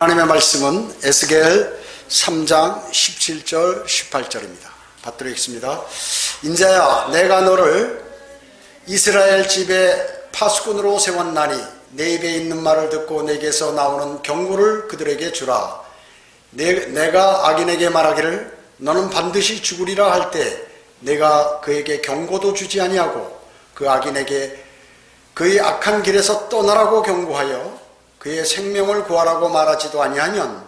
하나님의 말씀은 에스겔 3장 17절 18절입니다. 받들어 읽습니다. 인자야, 내가 너를 이스라엘 집에 파수꾼으로 세웠나니 내 입에 있는 말을 듣고 내게서 나오는 경고를 그들에게 주라. 내가 악인에게 말하기를 너는 반드시 죽으리라 할 때 내가 그에게 경고도 주지 아니하고 그 악인에게 그의 악한 길에서 떠나라고 경고하여 그의 생명을 구하라고 말하지도 아니하면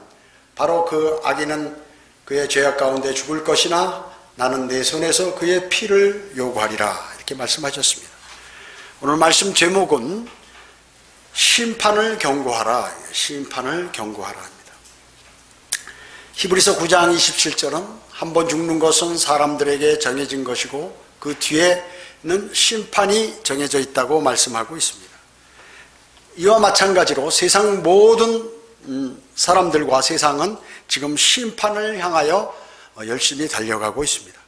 바로 그 악인은 그의 죄악 가운데 죽을 것이나 나는 내 손에서 그의 피를 요구하리라. 이렇게 말씀하셨습니다. 오늘 말씀 제목은 심판을 경고하라. 심판을 경고하라 합니다. 히브리서 9장 27절은 한 번 죽는 것은 사람들에게 정해진 것이고 그 뒤에는 심판이 정해져 있다고 말씀하고 있습니다. 이와 마찬가지로 세상 모든 사람들과 세상은 지금 심판을 향하여 열심히 달려가고 있습니다.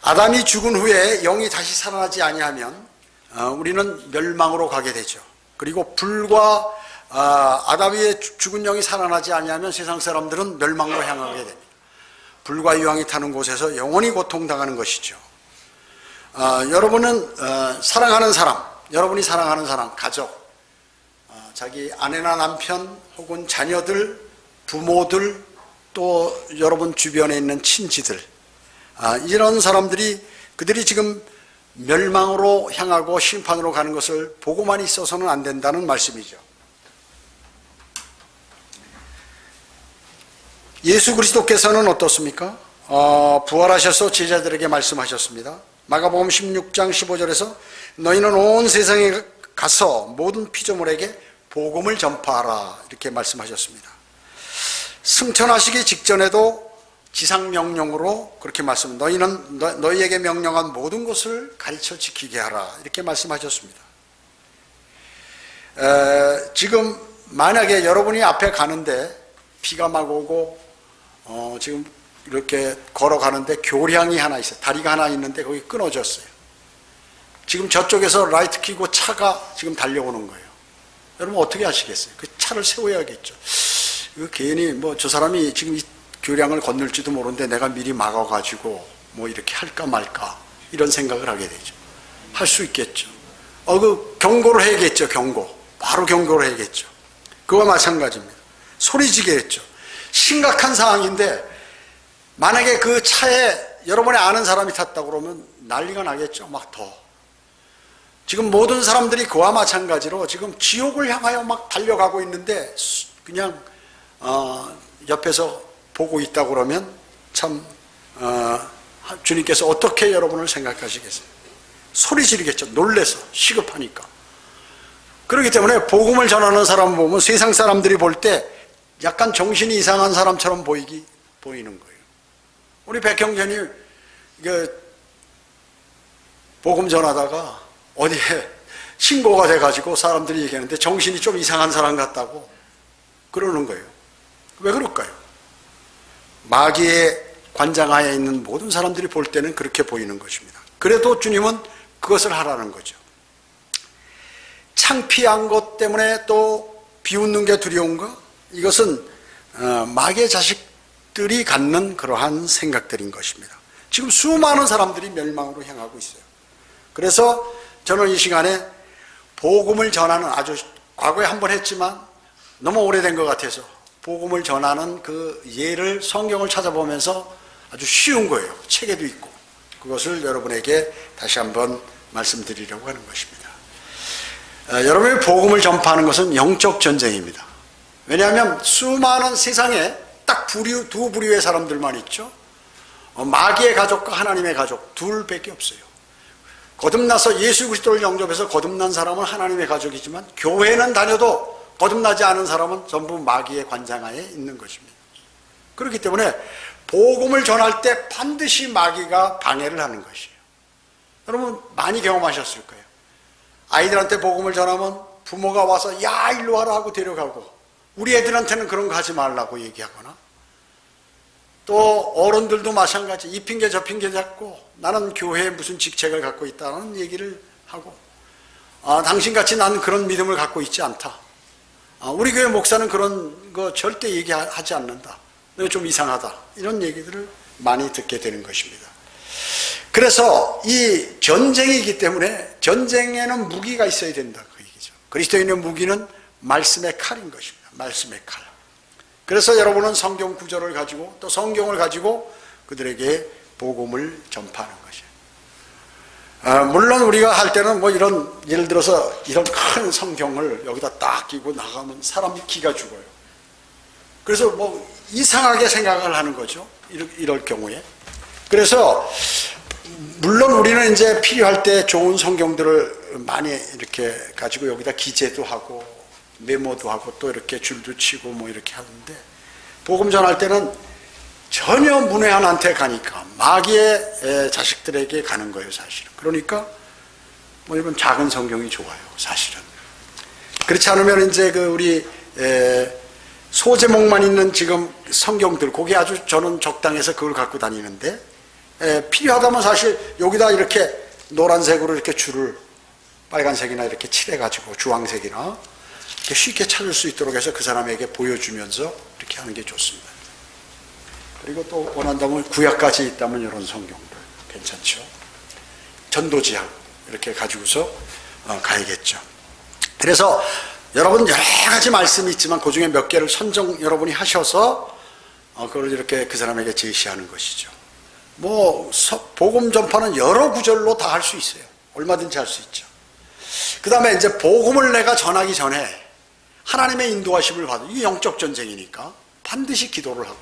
아담이 죽은 후에 영이 다시 살아나지 아니하면 우리는 멸망으로 가게 되죠. 그리고 불과 아담의 죽은 영이 살아나지 아니하면 세상 사람들은 멸망으로 향하게 됩니다. 불과 유황이 타는 곳에서 영원히 고통당하는 것이죠. 여러분은 사랑하는 사람, 여러분이 사랑하는 사람, 가족, 자기 아내나 남편 혹은 자녀들, 부모들, 또 여러분 주변에 있는 친지들, 이런 사람들이 그들이 지금 멸망으로 향하고 심판으로 가는 것을 보고만 있어서는 안 된다는 말씀이죠. 예수 그리스도께서는 어떻습니까? 부활하셔서 제자들에게 말씀하셨습니다. 마가복음 16장 15절에서 너희는 온 세상에 가서 모든 피조물에게 복음을 전파하라. 이렇게 말씀하셨습니다. 승천하시기 직전에도 지상명령으로 그렇게 너희에게 명령한 모든 것을 가르쳐 지키게 하라. 이렇게 말씀하셨습니다. 지금 만약에 여러분이 앞에 가는데 비가 막 오고 지금 이렇게 걸어가는데 교량이 하나 있어요. 다리가 하나 있는데 거기 끊어졌어요. 지금 저쪽에서 라이트 켜고 차가 지금 달려오는 거예요. 여러분 어떻게 하시겠어요? 그 차를 세워야겠죠. 이거 괜히 저 사람이 지금 이 교량을 건널지도 모르는데 내가 미리 막아가지고 이렇게 할까 말까 이런 생각을 하게 되죠. 할 수 있겠죠. 그 경고를 해야겠죠. 바로 경고를 해야겠죠. 그와 마찬가지입니다. 소리지게 했죠. 심각한 상황인데 만약에 그 차에 여러분의 아는 사람이 탔다고 그러면 난리가 나겠죠. 막 더. 지금 모든 사람들이 그와 마찬가지로 지금 지옥을 향하여 막 달려가고 있는데 그냥 옆에서 보고 있다고 그러면 참 주님께서 어떻게 여러분을 생각하시겠어요? 소리 지르겠죠. 놀래서 시급하니까. 그렇기 때문에 복음을 전하는 사람 보면 세상 사람들이 볼 때 약간 정신이 이상한 사람처럼 보이는 거예요. 우리 백형제님 복음 전하다가 어디에 신고가 돼가지고 사람들이 얘기하는데 정신이 좀 이상한 사람 같다고 그러는 거예요. 왜 그럴까요? 마귀의 관장하에 있는 모든 사람들이 볼 때는 그렇게 보이는 것입니다. 그래도 주님은 그것을 하라는 거죠. 창피한 것 때문에 또 비웃는 게 두려운가? 이것은 마귀의 자식들이 갖는 그러한 생각들인 것입니다. 지금 수많은 사람들이 멸망으로 향하고 있어요. 그래서 저는 이 시간에 복음을 전하는, 아주 과거에 한번 했지만 너무 오래된 것 같아서 복음을 전하는 그 예를 성경을 찾아보면서 아주 쉬운 거예요. 책에도 있고. 그것을 여러분에게 다시 한번 말씀드리려고 하는 것입니다. 여러분의 복음을 전파하는 것은 영적 전쟁입니다. 왜냐하면 수많은 세상에 딱 두 부류의 사람들만 있죠. 마귀의 가족과 하나님의 가족 둘밖에 없어요. 거듭나서 예수 그리스도를 영접해서 거듭난 사람은 하나님의 가족이지만 교회는 다녀도 거듭나지 않은 사람은 전부 마귀의 관장하에 있는 것입니다. 그렇기 때문에 복음을 전할 때 반드시 마귀가 방해를 하는 것이에요. 여러분 많이 경험하셨을 거예요. 아이들한테 복음을 전하면 부모가 와서 야 일로 와라 하고 데려가고, 우리 애들한테는 그런 거 하지 말라고 얘기하거나, 또 어른들도 마찬가지 이 핑계 저 핑계 잡고 나는 교회에 무슨 직책을 갖고 있다는 얘기를 하고, 당신같이 나는 그런 믿음을 갖고 있지 않다. 우리 교회 목사는 그런 거 절대 얘기하지 않는다. 너 좀 이상하다. 이런 얘기들을 많이 듣게 되는 것입니다. 그래서 이 전쟁이기 때문에 전쟁에는 무기가 있어야 된다. 그 얘기죠. 그리스도인의 무기는 말씀의 칼인 것입니다. 말씀의 칼. 그래서 여러분은 성경 구절을 가지고 또 성경을 가지고 그들에게 복음을 전파하는 것이에요. 물론 우리가 할 때는 뭐 이런, 예를 들어서 이런 큰 성경을 여기다 딱 끼고 나가면 사람이 기가 죽어요. 그래서 뭐 이상하게 생각을 하는 거죠. 이럴 경우에. 그래서 물론 우리는 이제 필요할 때 좋은 성경들을 많이 이렇게 가지고 여기다 기재도 하고 메모도 하고 또 이렇게 줄도 치고 뭐 이렇게 하는데, 복음 전할 때는 전혀 문외한한테 가니까 마귀의 자식들에게 가는 거예요, 사실은. 그러니까 뭐 이런 작은 성경이 좋아요, 사실은. 그렇지 않으면 이제 그 우리 소제목만 있는 지금 성경들, 그게 아주 저는 적당해서 그걸 갖고 다니는데, 필요하다면 사실 여기다 이렇게 노란색으로 이렇게 줄을 빨간색이나 이렇게 칠해가지고 주황색이나 이렇게 쉽게 찾을 수 있도록 해서 그 사람에게 보여주면서 이렇게 하는 게 좋습니다. 그리고 또 원한다면 구약까지 있다면 이런 성경들 괜찮죠. 전도지향 이렇게 가지고서 가야겠죠. 그래서 여러분 여러 가지 말씀이 있지만 그 중에 몇 개를 선정 여러분이 하셔서 그걸 이렇게 그 사람에게 제시하는 것이죠. 뭐 복음 전파는 여러 구절로 다 할 수 있어요. 얼마든지 할 수 있죠. 그 다음에 이제 복음을 내가 전하기 전에 하나님의 인도하심을 받은, 이게 영적 전쟁이니까 반드시 기도를 하고,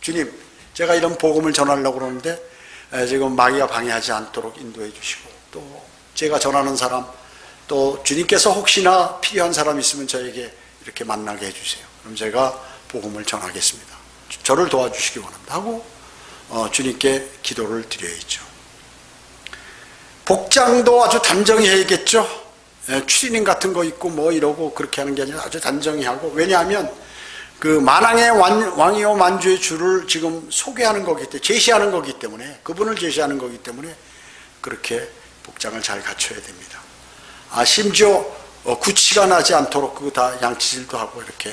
주님 제가 이런 복음을 전하려고 그러는데 지금 마귀가 방해하지 않도록 인도해 주시고, 또 제가 전하는 사람, 또 주님께서 혹시나 필요한 사람 있으면 저에게 이렇게 만나게 해주세요. 그럼 제가 복음을 전하겠습니다. 저를 도와주시기 원합니다 하고 주님께 기도를 드려야죠. 복장도 아주 단정히 해야겠죠. 추리닝 같은 거 입고 뭐 이러고 그렇게 하는 게 아니라 아주 단정히 하고, 왜냐하면 그 만왕의 왕이요 만주의 주를 지금 소개하는 거기 때문에, 제시하는 거기 때문에, 그분을 제시하는 거기 때문에 그렇게 복장을 잘 갖춰야 됩니다. 심지어 구취가 나지 않도록 그거 다 양치질도 하고 이렇게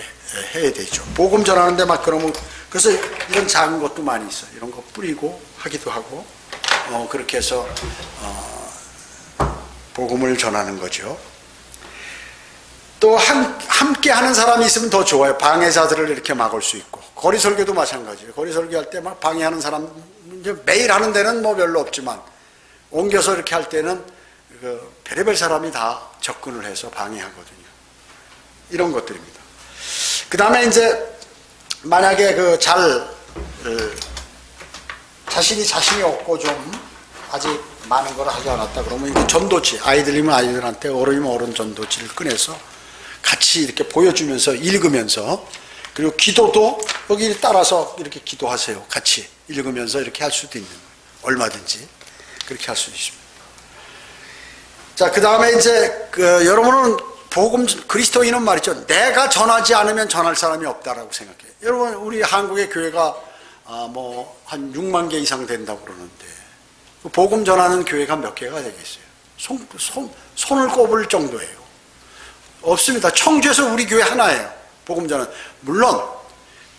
해야 되죠. 복음 전하는데 막 그러면, 그래서 이런 작은 것도 많이 있어요. 이런 거 뿌리고 하기도 하고 그렇게 해서 복음을 전하는 거죠. 또 함께 하는 사람이 있으면 더 좋아요. 방해자들을 이렇게 막을 수 있고. 거리 설교도 마찬가지예요. 거리 설교할 때 막 방해하는 사람, 이제 매일 하는 데는 뭐 별로 없지만 옮겨서 이렇게 할 때는 그 별의별 사람이 다 접근을 해서 방해하거든요. 이런 것들입니다. 그 다음에 이제 만약에 자신이 없고 좀 아직 많은 걸 하지 않았다 그러면 이게 전도지, 아이들이면 아이들한테, 어른이면 어른 전도지를 꺼내서 같이 이렇게 보여주면서 읽으면서, 그리고 기도도 여기 따라서 이렇게 기도하세요. 같이 읽으면서 이렇게 할 수도 있는 거예요. 얼마든지 그렇게 할 수 있습니다. 자, 그 다음에 이제 여러분은 복음, 그리스도인은 말이죠, 내가 전하지 않으면 전할 사람이 없다라고 생각해요. 여러분, 우리 한국의 교회가 뭐 한 6만 개 이상 된다고 그러는데 복음 전하는 교회가 몇 개가 되겠어요? 손을 꼽을 정도예요. 없습니다. 청주에서 우리 교회 하나예요. 복음 전하는. 물론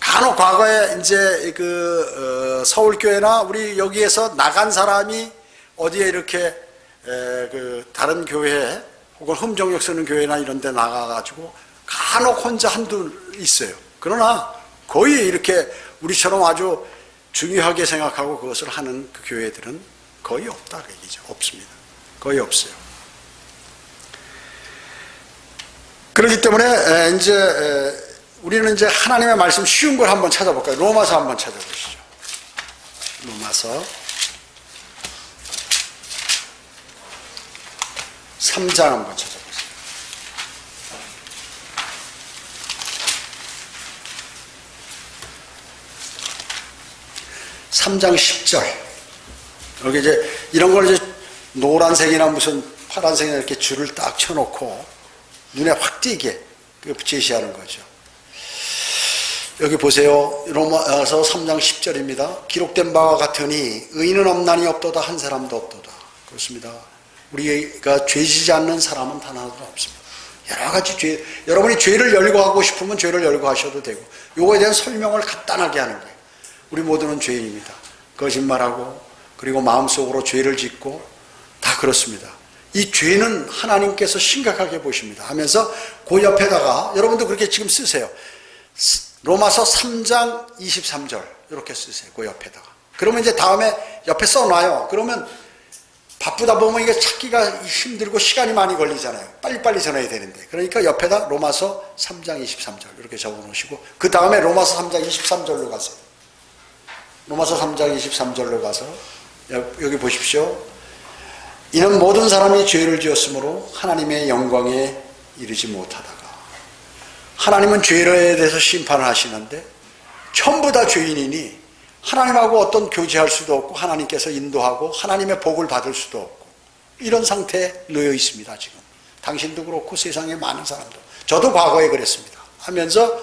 간혹 과거에 이제 서울교회나 우리 여기에서 나간 사람이 어디에 이렇게 다른 교회 혹은 흠정력 쓰는 교회나 이런 데 나가가지고 간혹 혼자 한두 있어요. 그러나 거의 이렇게 우리처럼 아주 중요하게 생각하고 그것을 하는 그 교회들은 거의 없다 그 얘기죠. 없습니다. 거의 없어요. 그렇기 때문에 이제 우리는 이제 하나님의 말씀 쉬운 걸 한번 찾아볼까요? 로마서 한번 찾아보시죠. 로마서 3장 한번 찾아보세요. 3장 10절. 여기 이제 이런 걸 이제 노란색이나 무슨 파란색이나 이렇게 줄을 딱 쳐놓고 눈에 확 띄게 제시하는 거죠. 여기 보세요. 로마서 3장 10절입니다. 기록된 바와 같으니 의인은 없나니 없도다 한 사람도 없도다. 그렇습니다. 우리가 죄지지 않는 사람은 단 하나도 없습니다. 여러 가지 죄, 여러분이 죄를 열거하고 싶으면 죄를 열거하셔도 되고, 요거에 대한 설명을 간단하게 하는 거예요. 우리 모두는 죄인입니다. 거짓말하고, 그리고 마음속으로 죄를 짓고, 다 그렇습니다. 이 죄는 하나님께서 심각하게 보십니다. 하면서 그 옆에다가, 여러분도 그렇게 지금 쓰세요. 로마서 3장 23절, 이렇게 쓰세요. 그 옆에다가. 그러면 이제 다음에 옆에 써놔요. 그러면 바쁘다 보면 이게 찾기가 힘들고 시간이 많이 걸리잖아요. 빨리빨리 전해야 되는데. 그러니까 옆에다 로마서 3장 23절 이렇게 적어 놓으시고, 그 다음에 로마서 3장 23절로 가세요. 로마서 3장 23절로 가서 여기 보십시오. 이는 모든 사람이 죄를 지었으므로 하나님의 영광에 이르지 못하다가, 하나님은 죄에 대해서 심판을 하시는데 전부 다 죄인이니 하나님하고 어떤 교제할 수도 없고, 하나님께서 인도하고 하나님의 복을 받을 수도 없고, 이런 상태에 놓여 있습니다. 지금 당신도 그렇고 세상에 많은 사람도, 저도 과거에 그랬습니다. 하면서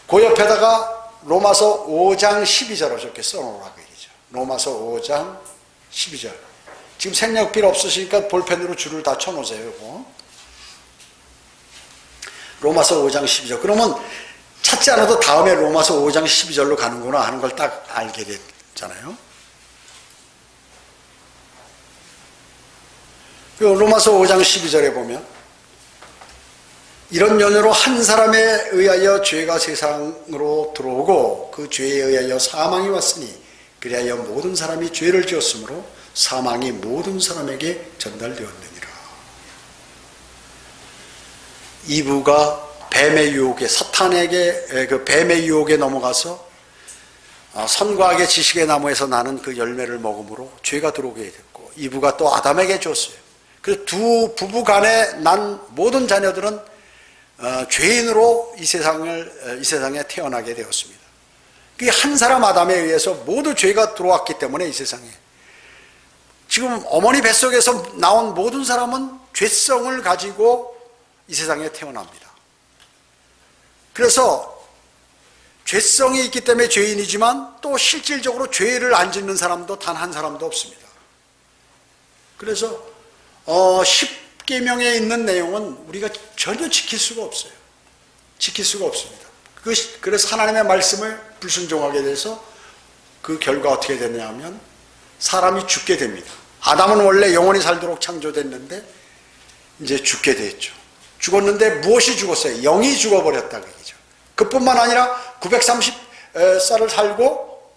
그 옆에다가 로마서 5장 12절을 저렇게 써놓으라고 얘기죠. 로마서 5장 12절. 지금 생략필 없으시니까 볼펜으로 줄을 다 쳐놓으세요. 이거. 로마서 5장 12절. 그러면 찾지 않아도 다음에 로마서 5장 12절로 가는구나 하는 걸 딱 알게 됐잖아요. 로마서 5장 12절에 보면, 이런 연유로 한 사람에 의하여 죄가 세상으로 들어오고 그 죄에 의하여 사망이 왔으니 그리하여 모든 사람이 죄를 지었으므로 사망이 모든 사람에게 전달되었느니라. 이브가 뱀의 유혹에, 사탄에게, 그 뱀의 유혹에 넘어가서 선과 악의 지식의 나무에서 나는 그 열매를 먹음으로 죄가 들어오게 됐고, 이브가 또 아담에게 줬어요. 그래서 두 부부 간에 난 모든 자녀들은 죄인으로 이 세상에 태어나게 되었습니다. 그게 한 사람 아담에 의해서 모두 죄가 들어왔기 때문에 이 세상에, 지금 어머니 뱃속에서 나온 모든 사람은 죄성을 가지고 이 세상에 태어납니다. 그래서 죄성이 있기 때문에 죄인이지만 또 실질적으로 죄를 안 짓는 사람도 단 한 사람도 없습니다. 그래서 10계명에 있는 내용은 우리가 전혀 지킬 수가 없어요. 지킬 수가 없습니다. 그래서 하나님의 말씀을 불순종하게 돼서 그 결과 어떻게 되느냐면 사람이 죽게 됩니다. 아담은 원래 영원히 살도록 창조됐는데 이제 죽게 됐죠. 죽었는데 무엇이 죽었어요? 영이 죽어버렸다 그 얘기죠. 그뿐만 아니라 930살을 살고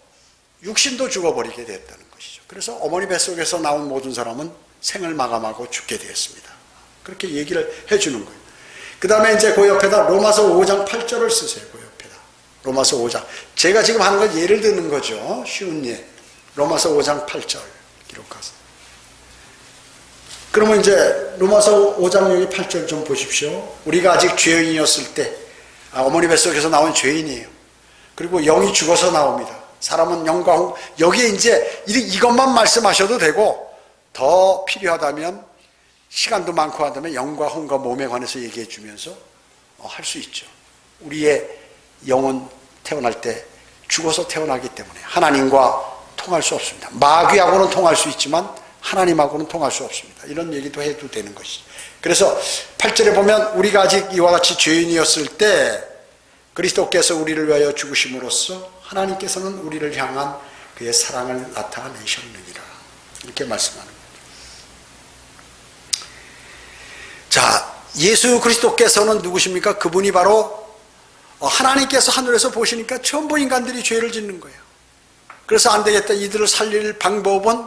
육신도 죽어버리게 됐다는 것이죠. 그래서 어머니 뱃속에서 나온 모든 사람은 생을 마감하고 죽게 되었습니다. 그렇게 얘기를 해주는 거예요. 그 다음에 이제 그 옆에다 로마서 5장 8절을 쓰세요. 그 옆에다 로마서 5장. 제가 지금 하는 건 예를 드는 거죠. 쉬운 예. 로마서 5장 8절 기록하세요. 그러면 이제 로마서 5장 여기 8절 좀 보십시오. 우리가 아직 죄인이었을 때, 어머니 뱃속에서 나온 죄인이에요. 그리고 영이 죽어서 나옵니다. 사람은 영과 여기에 이제 이것만 말씀하셔도 되고, 더 필요하다면 시간도 많고 하다면 영과 혼과 몸에 관해서 얘기해 주면서 할 수 있죠. 우리의 영은 태어날 때 죽어서 태어나기 때문에 하나님과 통할 수 없습니다. 마귀하고는 통할 수 있지만 하나님하고는 통할 수 없습니다. 이런 얘기도 해도 되는 것이죠. 그래서 8절에 보면 우리가 아직 이와 같이 죄인이었을 때 그리스도께서 우리를 위하여 죽으심으로써 하나님께서는 우리를 향한 그의 사랑을 나타내셨느니라. 이렇게 말씀하는 거예요. 자, 예수 그리스도께서는 누구십니까? 그분이 바로 하나님께서 하늘에서 보시니까 전부 인간들이 죄를 짓는 거예요. 그래서 안 되겠다. 이들을 살릴 방법은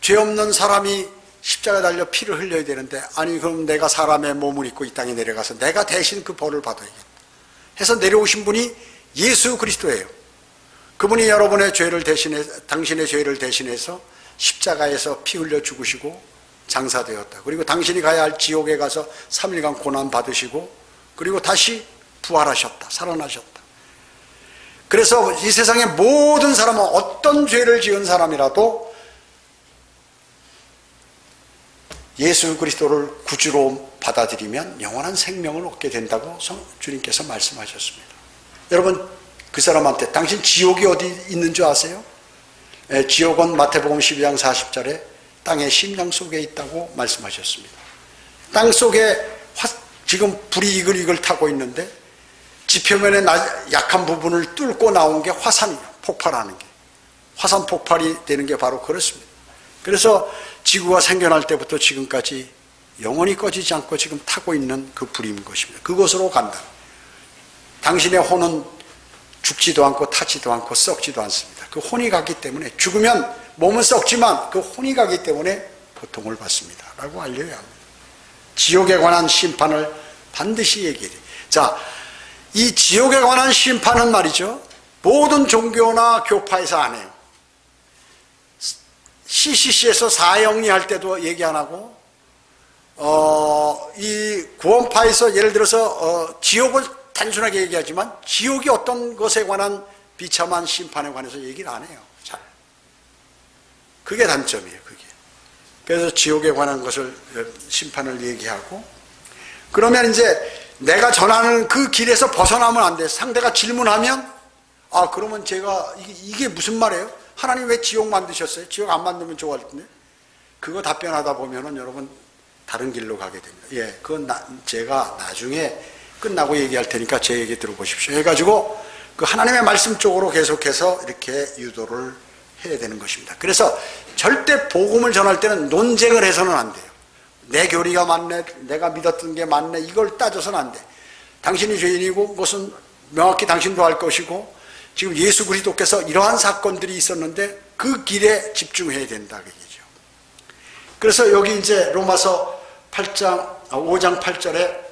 죄 없는 사람이 십자가에 달려 피를 흘려야 되는데, 아니 그럼 내가 사람의 몸을 입고 이 땅에 내려가서 내가 대신 그 벌을 받아야겠다 해서 내려오신 분이 예수 그리스도예요. 그분이 여러분의 죄를 대신해, 당신의 죄를 대신해서 십자가에서 피 흘려 죽으시고 장사되었다. 그리고 당신이 가야 할 지옥에 가서 3일간 고난 받으시고 그리고 다시 부활하셨다. 살아나셨다. 그래서 이 세상의 모든 사람은 어떤 죄를 지은 사람이라도 예수 그리스도를 구주로 받아들이면 영원한 생명을 얻게 된다고 주님께서 말씀하셨습니다. 여러분, 그 사람한테 당신 지옥이 어디 있는 줄 아세요? 지옥은 마태복음 12장 40절에 땅의 심장 속에 있다고 말씀하셨습니다. 땅 속에 지금 불이 이글이글 타고 있는데 지표면의 약한 부분을 뚫고 나온 게 화산이에요. 폭발하는 게. 화산 폭발이 되는 게 바로 그렇습니다. 그래서 지구가 생겨날 때부터 지금까지 영원히 꺼지지 않고 지금 타고 있는 그 불인 것입니다. 그곳으로 간다. 당신의 혼은 죽지도 않고 타지도 않고 썩지도 않습니다. 그 혼이 가기 때문에, 죽으면 몸은 썩지만 그 혼이 가기 때문에 고통을 받습니다 라고 알려야 합니다. 지옥에 관한 심판을 반드시 얘기해야 돼요. 자, 이 지옥에 관한 심판은 말이죠, 모든 종교나 교파에서 안 해요. CCC에서 사형리할 때도 얘기 안 하고, 이 구원파에서 예를 들어서 지옥을 단순하게 얘기하지만 지옥이 어떤 것에 관한 비참한 심판에 관해서 얘기를 안 해요. 잘. 그게 단점이에요. 그게. 그래서 지옥에 관한 것을, 심판을 얘기하고, 그러면 이제 내가 전하는 그 길에서 벗어나면 안 돼. 상대가 질문하면, 아, 그러면 제가 이게 무슨 말이에요? 하나님 왜 지옥 만드셨어요? 지옥 안 만들면 좋아할 텐데. 그거 답변하다 보면은 여러분 다른 길로 가게 됩니다. 예, 그건 제가 나중에 끝나고 얘기할 테니까 제 얘기 들어보십시오. 해가지고 그 하나님의 말씀 쪽으로 계속해서 이렇게 유도를 해야 되는 것입니다. 그래서 절대 복음을 전할 때는 논쟁을 해서는 안 돼요. 내 교리가 맞네, 내가 믿었던 게 맞네, 이걸 따져서는 안 돼. 당신이 죄인이고 그것은 명확히 당신도 알 것이고, 지금 예수 그리스도께서 이러한 사건들이 있었는데 그 길에 집중해야 된다 그 얘기죠. 그래서 여기 이제 로마서 5장 8절에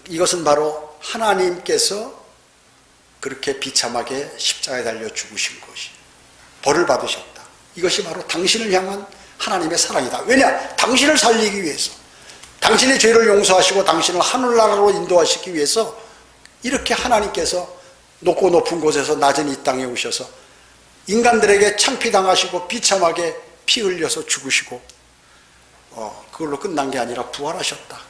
이것은 바로 하나님께서 그렇게 비참하게 십자가에 달려 죽으신 것이, 벌을 받으셨다. 이것이 바로 당신을 향한 하나님의 사랑이다. 왜냐? 당신을 살리기 위해서, 당신의 죄를 용서하시고 당신을 하늘나라로 인도하시기 위해서 이렇게 하나님께서 높고 높은 곳에서 낮은 이 땅에 오셔서 인간들에게 창피당하시고 비참하게 피 흘려서 죽으시고, 그걸로 끝난 게 아니라 부활하셨다.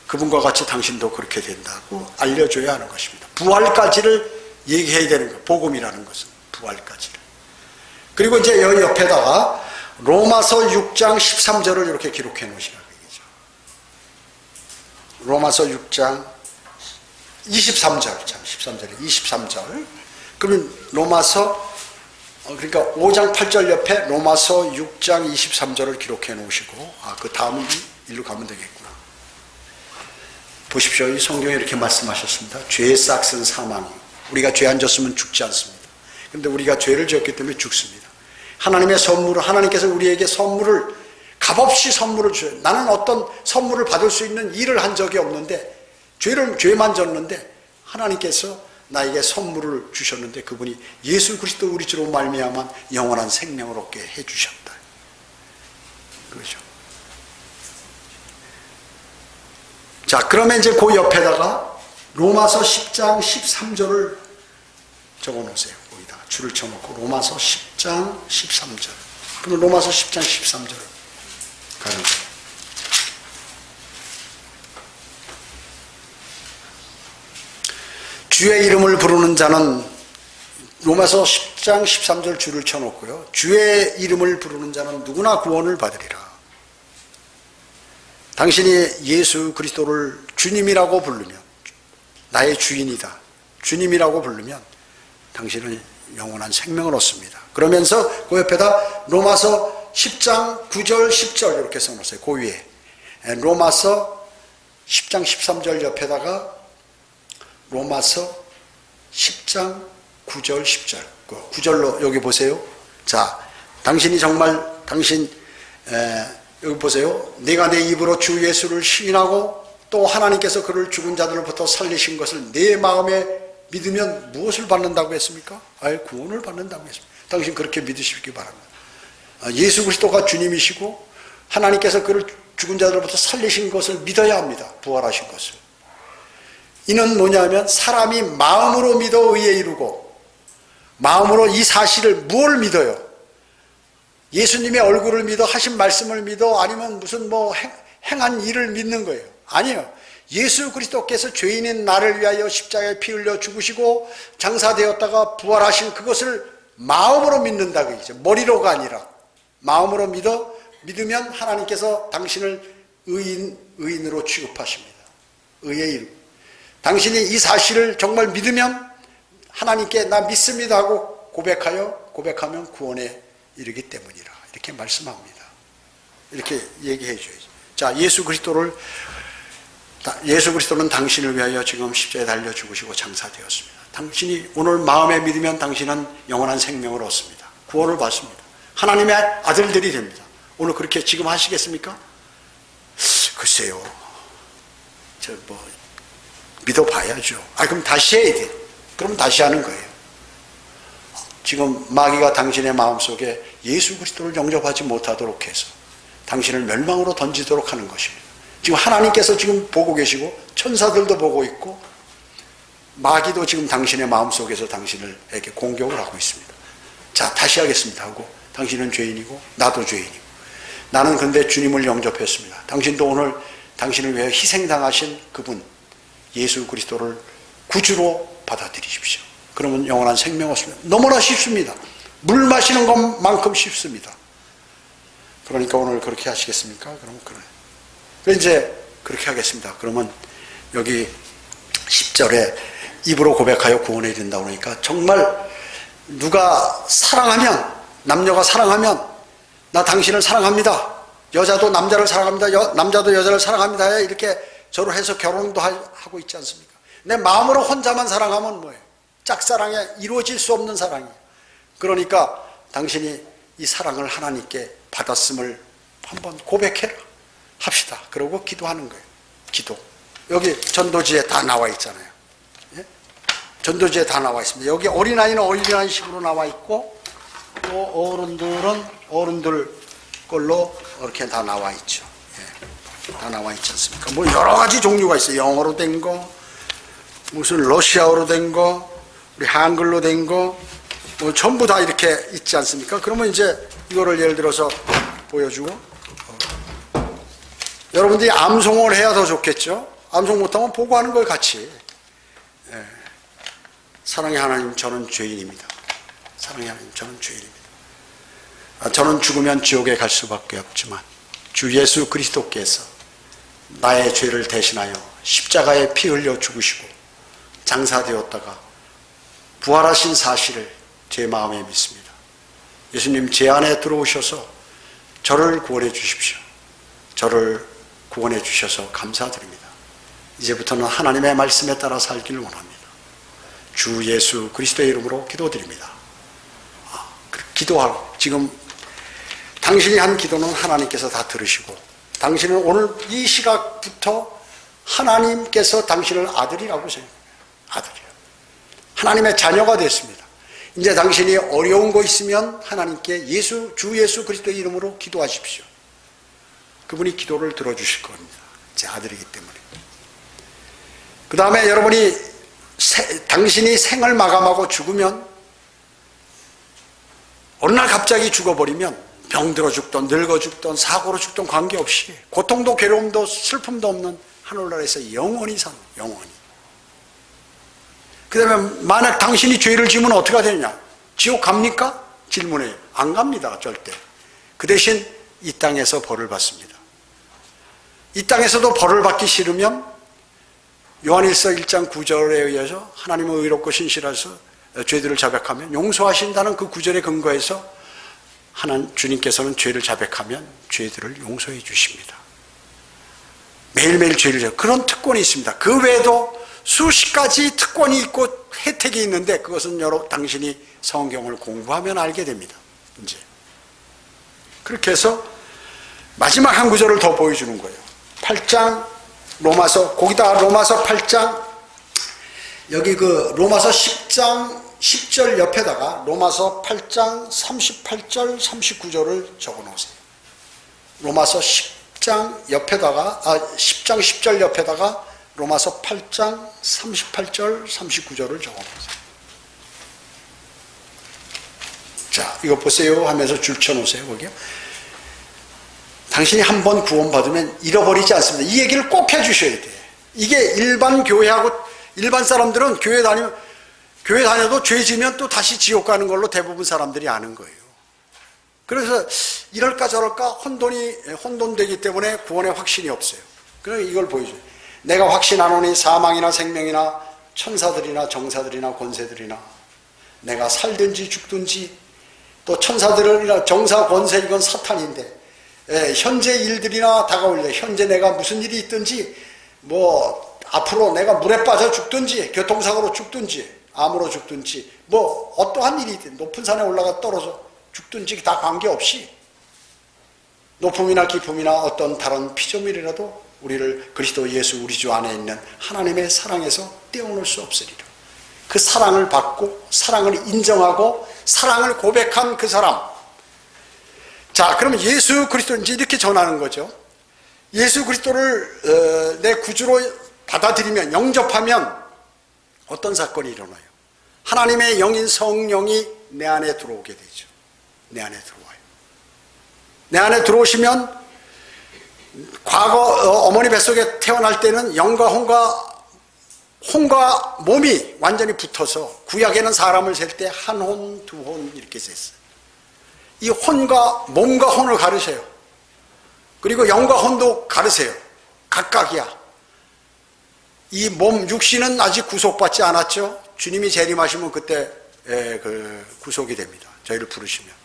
그분과 같이 당신도 그렇게 된다고 알려줘야 하는 것입니다. 부활까지를 얘기해야 되는 거예요. 복음이라는 것은 부활까지를. 그리고 이제 여기 옆에다가 로마서 6장 13절을 이렇게 기록해 놓으시라고 얘기죠. 로마서 6장 23절, 참 13절에 23절. 그러면 로마서, 그러니까 5장 8절 옆에 로마서 6장 23절을 기록해 놓으시고, 그 다음은 일로 가면 되겠구나. 보십시오. 이 성경에 이렇게 말씀하셨습니다. 죄의 싹은 사망이. 우리가 죄 안 졌으면 죽지 않습니다. 그런데 우리가 죄를 지었기 때문에 죽습니다. 하나님의 선물을, 하나님께서 우리에게 선물을, 값없이 선물을 줘요. 나는 어떤 선물을 받을 수 있는 일을 한 적이 없는데, 죄만 졌는데 하나님께서 나에게 선물을 주셨는데, 그분이 예수 그리스도 우리 주로 말미암아 영원한 생명을 얻게 해주셨다. 그렇죠. 자, 그러면 이제 그 옆에다가 로마서 10장 13절을 적어 놓으세요. 거기다 줄을 쳐놓고 로마서 10장 13절. 그럼 로마서 10장 13절 가는 거예요. 주의 이름을 부르는 자는, 로마서 10장 13절 줄을 쳐놓고요, 주의 이름을 부르는 자는 누구나 구원을 받으리라. 당신이 예수 그리스도를 주님이라고 부르면, 나의 주인이다, 주님이라고 부르면 당신은 영원한 생명을 얻습니다. 그러면서 그 옆에다 로마서 10장 9절 10절 이렇게 써놓으세요. 그 위에 로마서 10장 13절 옆에다가 로마서 10장 9절 10절 9절로 여기 보세요. 자, 당신이 정말 여기 보세요. 내가 내 입으로 주 예수를 시인하고 또 하나님께서 그를 죽은 자들로부터 살리신 것을 내 마음에 믿으면 무엇을 받는다고 했습니까? 구원을 받는다고 했습니다. 당신 그렇게 믿으시기 바랍니다. 예수 그리스도가 주님이시고 하나님께서 그를 죽은 자들로부터 살리신 것을 믿어야 합니다. 부활하신 것을. 이는 뭐냐면 사람이 마음으로 믿어 의에 이르고, 마음으로 이 사실을 무엇을 믿어요? 예수님의 얼굴을 믿어, 하신 말씀을 믿어, 아니면 무슨 행한 일을 믿는 거예요? 아니에요. 예수 그리스도께서 죄인인 나를 위하여 십자가에 피 흘려 죽으시고 장사되었다가 부활하신 그것을 마음으로 믿는다고 얘기죠. 머리로가 아니라 마음으로 믿으면 하나님께서 당신을 의인으로 취급하십니다. 의의 이름. 당신이 이 사실을 정말 믿으면 하나님께 나 믿습니다 하고 고백하면 구원에 이르기 때문이라. 이렇게 말씀합니다. 이렇게 얘기해 줘야죠. 자, 예수 그리스도는 당신을 위하여 지금 십자가에 달려 죽으시고 장사되었습니다. 당신이 오늘 마음에 믿으면 당신은 영원한 생명을 얻습니다. 구원을 받습니다. 하나님의 아들들이 됩니다. 오늘 그렇게 지금 하시겠습니까? 글쎄요. 믿어봐야죠. 그럼 다시 해야 돼. 그럼 다시 하는 거예요. 지금 마귀가 당신의 마음속에 예수 그리스도를 영접하지 못하도록 해서 당신을 멸망으로 던지도록 하는 것입니다. 지금 하나님께서 지금 보고 계시고 천사들도 보고 있고 마귀도 지금 당신의 마음속에서 당신에게 공격을 하고 있습니다. 자, 다시 하겠습니다 하고 당신은 죄인이고 나도 죄인이고 나는 근데 주님을 영접했습니다. 당신도 오늘 당신을 위해 희생당하신 그분 예수 그리스도를 구주로 받아들이십시오. 그러면 영원한 생명 얻습니다. 너무나 쉽습니다. 물 마시는 것만큼 쉽습니다. 그러니까 오늘 그렇게 하시겠습니까? 그럼 그래. 이제 그렇게 하겠습니다. 그러면 여기 10절에 입으로 고백하여 구원에 이른다고 그러니까 정말 누가 사랑하면, 남녀가 사랑하면 나 당신을 사랑합니다. 여자도 남자를 사랑합니다. 남자도 여자를 사랑합니다. 이렇게 저로 해서 결혼도 하고 있지 않습니까? 내 마음으로 혼자만 사랑하면 뭐예요? 짝사랑에 이루어질 수 없는 사랑이에요. 그러니까 당신이 이 사랑을 하나님께 받았음을 한번 고백해라 합시다. 그러고 기도하는 거예요. 기도. 여기 전도지에 다 나와 있잖아요. 예? 전도지에 다 나와 있습니다. 여기 어린아이는 어린아이식으로 나와 있고 또 어른들은 어른들 걸로 이렇게 다 나와 있죠. 예. 다 나와 있지 않습니까? 뭐 여러 가지 종류가 있어요. 영어로 된 거, 무슨 러시아어로 된 거, 우리 한글로 된 거, 뭐 전부 다 이렇게 있지 않습니까? 그러면 이제 이거를 예를 들어서 보여주고 여러분들이 암송을 해야 더 좋겠죠? 암송 못하면 보고하는 걸 같이. 예. 사랑의 하나님, 저는 죄인입니다. 사랑의 하나님, 저는 죄인입니다. 저는 죽으면 지옥에 갈 수밖에 없지만 주 예수 그리스도께서 나의 죄를 대신하여 십자가에 피 흘려 죽으시고 장사되었다가 부활하신 사실을 제 마음에 믿습니다. 예수님 제 안에 들어오셔서 저를 구원해 주십시오. 저를 구원해 주셔서 감사드립니다. 이제부터는 하나님의 말씀에 따라 살기를 원합니다. 주 예수 그리스도의 이름으로 기도드립니다. 기도하고 지금 당신이 한 기도는 하나님께서 다 들으시고 당신은 오늘 이 시각부터 하나님께서 당신을 아들이라고 생각해요. 아들이요. 하나님의 자녀가 됐습니다. 이제 당신이 어려운 거 있으면 하나님께 주 예수 그리스도의 이름으로 기도하십시오. 그분이 기도를 들어주실 겁니다. 제 아들이기 때문에. 그 다음에 여러분이 당신이 생을 마감하고 죽으면 어느 날 갑자기 죽어버리면 병들어 죽던 늙어 죽던 사고로 죽던 관계없이 고통도 괴로움도 슬픔도 없는 하늘나라에서 영원히 사는 영원히. 그 다음에 만약 당신이 죄를 지으면 어떻게 되느냐? 지옥 갑니까? 질문해요. 안 갑니다. 절대. 그 대신 이 땅에서 벌을 받습니다. 이 땅에서도 벌을 받기 싫으면 요한일서 1장 9절에 의해서 하나님은 의롭고 신실하셔서 죄들을 자백하면 용서하신다는 그 구절에 근거해서 주님께서는 죄를 자백하면 죄들을 용서해 주십니다. 매일매일 죄를 져요. 그런 특권이 있습니다. 그 외에도 수십 가지 특권이 있고 혜택이 있는데 그것은 당신이 성경을 공부하면 알게 됩니다. 이제 그렇게 해서 마지막 한 구절을 더 보여주는 거예요. 8장 로마서, 거기다 로마서 8장 여기 그 로마서 10장 10절 옆에다가 로마서 8장 38절 39절을 적어 놓으세요. 로마서 10장 옆에다가 10장 10절 옆에다가 로마서 8장 38절 39절을 적어 놓으세요. 자, 이거 보세요 하면서 줄 쳐 놓으세요. 거기요. 당신이 한 번 구원받으면 잃어버리지 않습니다. 이 얘기를 꼭 해주셔야 돼요. 이게 일반 교회하고 일반 사람들은 교회 다녀도 죄 지면 또 다시 지옥 가는 걸로 대부분 사람들이 아는 거예요. 그래서 이럴까 저럴까 혼돈되기 때문에 구원에 확신이 없어요. 그래 이걸 보여줘요. 내가 확신하노니 사망이나 생명이나 천사들이나 정사들이나 권세들이나 내가 살든지 죽든지 또 천사들이나 정사 권세 이건 사탄인데 현재 일들이나 다가올 일 현재 내가 무슨 일이 있든지 뭐 앞으로 내가 물에 빠져 죽든지 교통사고로 죽든지 암으로 죽든지 뭐 어떠한 일이 있든 높은 산에 올라가 떨어져 죽든지 다 관계없이 높음이나 깊음이나 어떤 다른 피조물이라도 우리를 그리스도 예수 우리 주 안에 있는 하나님의 사랑에서 떼어놓을 수 없으리라. 그 사랑을 받고 사랑을 인정하고 사랑을 고백한 그 사람. 자, 그러면 예수 그리스도 이제 이렇게 전하는 거죠. 예수 그리스도를 내 구주로 받아들이면 영접하면 어떤 사건이 일어나요? 하나님의 영인 성령이 내 안에 들어오게 되죠. 내 안에 들어와요. 내 안에 들어오시면 과거 어머니 뱃속에 태어날 때는 영과 혼과 몸이 완전히 붙어서 구약에는 사람을 셀 때 한 혼, 두 혼 이렇게 셌어요. 이 혼과 몸과 혼을 가르세요. 그리고 영과 혼도 가르세요. 각각이야. 이 몸 육신은 아직 구속받지 않았죠. 주님이 재림하시면 그때 구속이 됩니다. 저희를 부르시면.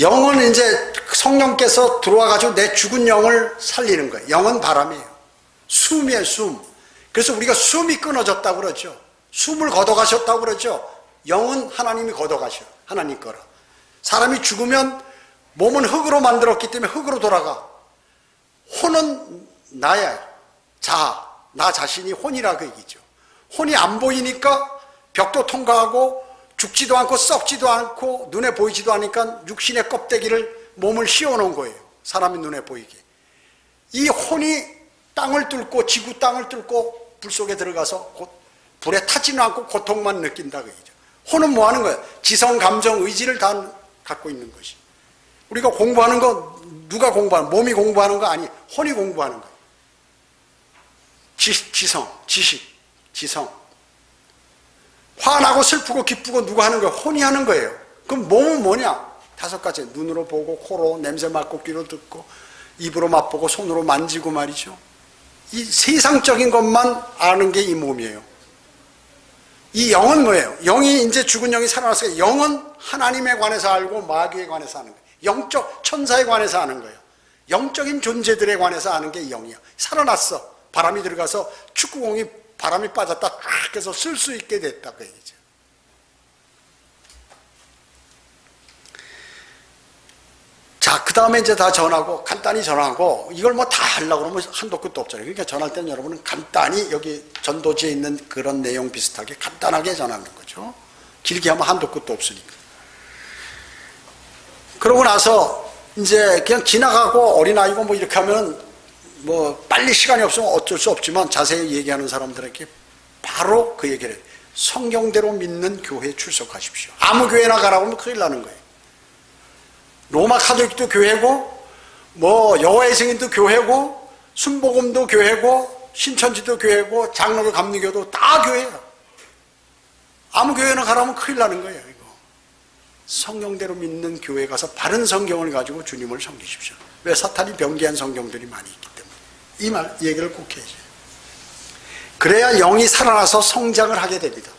영은 이제 성령께서 들어와 가지고 내 죽은 영을 살리는 거예요. 영은 바람이에요. 숨이에요, 숨. 그래서 우리가 숨이 끊어졌다고 그러죠. 숨을 걷어가셨다고 그러죠. 영은 하나님이 걷어가셔. 하나님 거라. 사람이 죽으면 몸은 흙으로 만들었기 때문에 흙으로 돌아가. 혼은 나야. 나 자신이 혼이라 그 얘기죠. 혼이 안 보이니까 벽도 통과하고 죽지도 않고 썩지도 않고 눈에 보이지도 않으니까 육신의 껍데기를 몸을 씌워놓은 거예요. 사람이 눈에 보이게. 이 혼이 땅을 뚫고 지구 땅을 뚫고 불 속에 들어가서 불에 타지는 않고 고통만 느낀다 그 얘기죠. 혼은 뭐 하는 거예요? 지성, 감정, 의지를 다 갖고 있는 것이. 우리가 공부하는 거 누가 공부하는 몸이 공부하는 거 아니 혼이 공부하는 거예요. 지성, 지식, 지성. 화나고 슬프고 기쁘고 누가 하는 거예요? 혼이 하는 거예요. 그럼 몸은 뭐냐? 5가지. 눈으로 보고 코로 냄새 맡고 귀로 듣고 입으로 맛보고 손으로 만지고 말이죠. 이 세상적인 것만 아는 게 이 몸이에요. 이 영은 뭐예요? 영이 이제 죽은 영이 살아났어요. 영은 하나님에 관해서 알고 마귀에 관해서 아는 거예요. 영적 천사에 관해서 아는 거예요. 영적인 존재들에 관해서 아는 게 영이에요. 살아났어. 바람이 들어가서 축구공이 바람이 빠졌다 쫙 해서 쓸 수 있게 됐다 그 얘기죠. 자, 그 다음에 이제 다 전하고 간단히 전하고 이걸 뭐 다 하려고 그러면 한도 끝도 없잖아요. 그러니까 전할 때는 여러분은 간단히 여기 전도지에 있는 그런 내용 비슷하게 간단하게 전하는 거죠. 길게 하면 한도 끝도 없으니까. 그러고 나서 이제 그냥 지나가고 어린아이고 뭐 이렇게 하면 뭐 빨리 시간이 없으면 어쩔 수 없지만 자세히 얘기하는 사람들에게 바로 그 얘기를 해요. 성경대로 믿는 교회에 출석하십시오. 아무 교회나 가라고 하면 큰일 나는 거예요. 로마 카톨릭도 교회고 뭐 여호와의 증인도 교회고 순복음도 교회고 신천지도 교회고 장로교 감리교도 다 교회예요. 아무 교회나 가라면 큰일 나는 거예요. 이거 성경대로 믿는 교회에 가서 바른 성경을 가지고 주님을 섬기십시오. 왜? 사탄이 변개한 성경들이 많이 있기 때문에. 이 얘기를 꼭 해야죠. 그래야 영이 살아나서 성장을 하게 됩니다.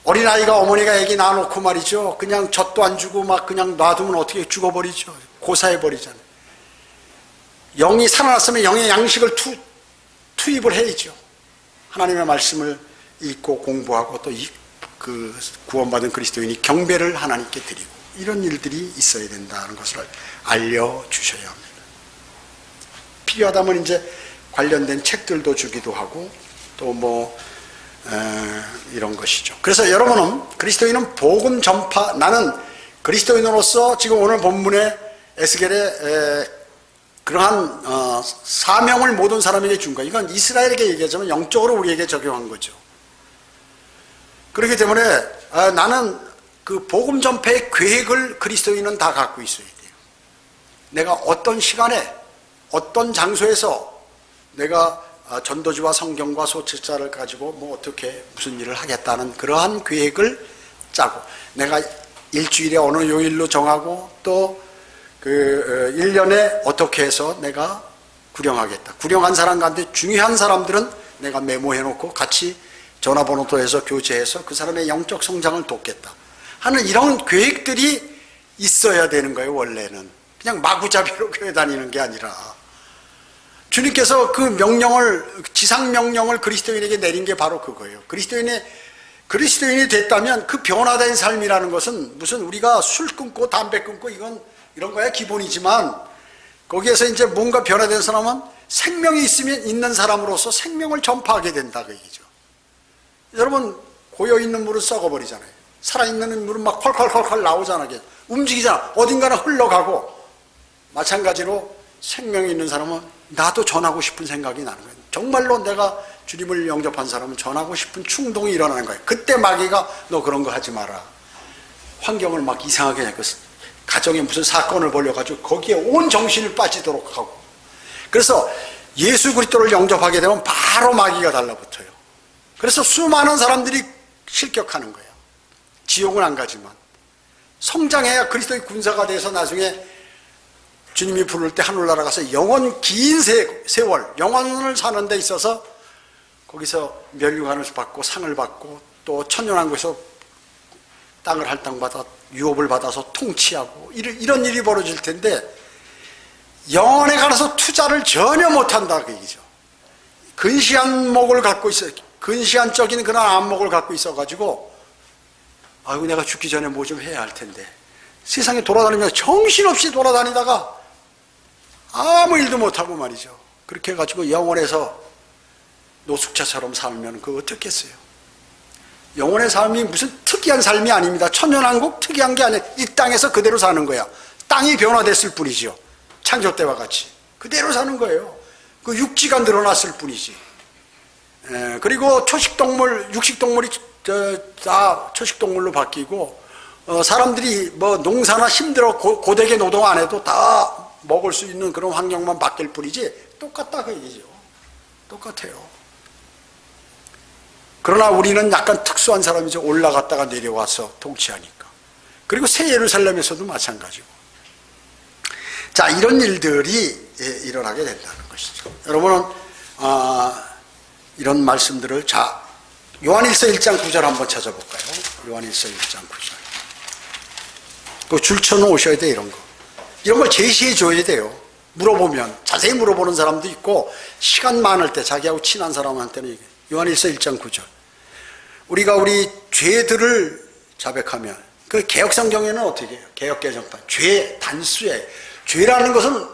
어린아이가 어머니가 애기 낳아놓고 말이죠. 그냥 젖도 안 주고 막 그냥 놔두면 어떻게 죽어버리죠. 고사해버리잖아요. 영이 살아났으면 영의 양식을 투입을 해야죠. 하나님의 말씀을 읽고 공부하고 또 그 구원받은 그리스도인이 경배를 하나님께 드리고 이런 일들이 있어야 된다는 것을 알려주셔야 합니다. 필요하다면 이제 관련된 책들도 주기도 하고 또 뭐 이런 것이죠. 그래서 여러분은 그리스도인은 복음 전파, 나는 그리스도인으로서 지금 오늘 본문에 에스겔의 그러한 사명을 모든 사람에게 준 거예요. 이건 이스라엘에게 얘기하자면 영적으로 우리에게 적용한 거죠. 그렇기 때문에 나는 그 복음 전파의 계획을 그리스도인은 다 갖고 있어야 돼요. 내가 어떤 시간에 어떤 장소에서 내가 전도지와 성경과 소책자를 가지고 뭐 어떻게 무슨 일을 하겠다는 그러한 계획을 짜고 내가 일주일에 어느 요일로 정하고 또 그 1년에 어떻게 해서 내가 구령하겠다. 구령한 사람 가운데 중요한 사람들은 내가 메모해놓고 같이 전화번호도 해서 교제해서 그 사람의 영적 성장을 돕겠다 하는 이런 계획들이 있어야 되는 거예요. 원래는 그냥 마구잡이로 교회 다니는 게 아니라 주님께서 그 명령을, 지상명령을 그리스도인에게 내린 게 바로 그거예요. 그리스도인이 됐다면 그 변화된 삶이라는 것은 무슨 우리가 술 끊고 담배 끊고 이런 거야 기본이지만, 거기에서 이제 뭔가 변화된 사람은 생명이 있는 사람으로서 생명을 전파하게 된다 그 얘기죠. 여러분, 고여있는 물은 썩어버리잖아요. 살아있는 물은 막 콸콸콸콸 나오잖아요. 움직이잖아. 어딘가는 흘러가고. 마찬가지로 생명이 있는 사람은 나도 전하고 싶은 생각이 나는 거예요. 정말로 내가 주님을 영접한 사람은 전하고 싶은 충동이 일어나는 거예요. 그때 마귀가 너 그런 거 하지 마라. 환경을 막 이상하게 해고 가정에 무슨 사건을 벌여가지고 거기에 온 정신을 빠지도록 하고. 그래서 예수 그리스도를 영접하게 되면 바로 마귀가 달라붙어요. 그래서 수많은 사람들이 실격하는 거예요. 지옥은 안 가지만 성장해야 그리스도의 군사가 돼서 나중에 주님이 부를 때 하늘나라 가서 영원 긴 세월 영원을 사는 데 있어서 거기서 멸류관을 받고 상을 받고 또 천년왕국에서 땅을 할당받아 유업을 받아서 통치하고 이런 일이 벌어질 텐데, 영원에 관해서 투자를 전혀 못한다 그 얘기죠. 근시한 목을 갖고 있어요. 근시한적인 그런 안목을 갖고 있어가지고 아이고 내가 죽기 전에 뭐 좀 해야 할 텐데, 세상에 돌아다니면서 정신없이 돌아다니다가 아무 일도 못하고 말이죠. 그렇게 해가지고 영원에서 노숙자처럼 살면 그거 어떻겠어요. 영원의 삶이 무슨 특이한 삶이 아닙니다. 천년왕국 특이한 게 아니에요. 이 땅에서 그대로 사는 거야. 땅이 변화됐을 뿐이죠. 창조 때와 같이 그대로 사는 거예요. 그 육지가 늘어났을 뿐이지. 그리고 초식동물, 육식동물이 다 초식동물로 바뀌고, 사람들이 뭐 농사나 힘들어 고되게 노동 안 해도 다 먹을 수 있는 그런 환경만 바뀔 뿐이지 똑같다 그 얘기죠. 똑같아요. 그러나 우리는 약간 특수한 사람이죠. 올라갔다가 내려와서 통치하니까. 그리고 새 예루살렘에서도 마찬가지고. 자, 이런 일들이 일어나게 된다는 것이죠. 여러분은 이런 말씀들을 요한일서 1장 9절 한번 찾아볼까요? 요한일서 1장 9절. 그 줄쳐놓 오셔야 돼. 이런 걸 제시해 줘야 돼요. 물어보면 자세히 물어보는 사람도 있고, 시간 많을 때 자기하고 친한 사람한테는 요한일서 1장 9절. 우리가 우리 죄들을 자백하면, 그 개혁성경에는 어떻게 해요? 개혁개정판 죄 단수예요. 죄라는 것은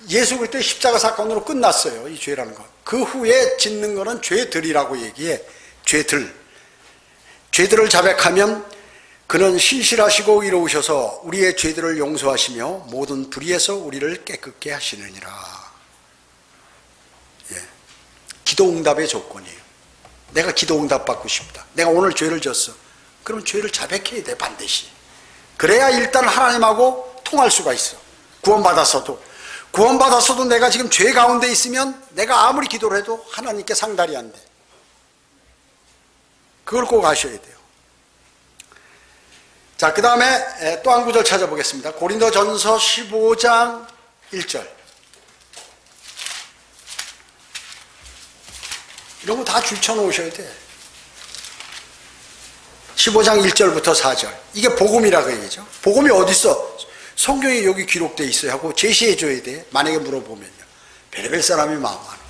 예수 그리스도의 십자가 사건으로 끝났어요. 이 죄라는 것. 그 후에 짓는 것은 죄들이라고 얘기해. 죄들을 자백하면 그는 신실하시고 의로우셔서 우리의 죄들을 용서하시며 모든 불의에서 우리를 깨끗게 하시느니라. 예. 기도 응답의 조건이에요. 내가 기도 응답 받고 싶다. 내가 오늘 죄를 졌어. 그러면 죄를 자백해야 돼, 반드시. 그래야 일단 하나님하고 통할 수가 있어. 구원받았어도 내가 지금 죄 가운데 있으면 내가 아무리 기도를 해도 하나님께 상달이 안 돼. 그걸 꼭 아셔야 돼요. 자, 그 다음에 또 한 구절 찾아보겠습니다. 고린도전서 15장 1절. 이런 거 다 줄쳐 놓으셔야 돼. 15장 1절부터 4절. 이게 복음이라고 얘기죠. 복음이 어디 있어? 성경에 여기 기록되어 있어요 하고 제시해 줘야 돼. 만약에 물어보면요. 별의별 사람이 많아.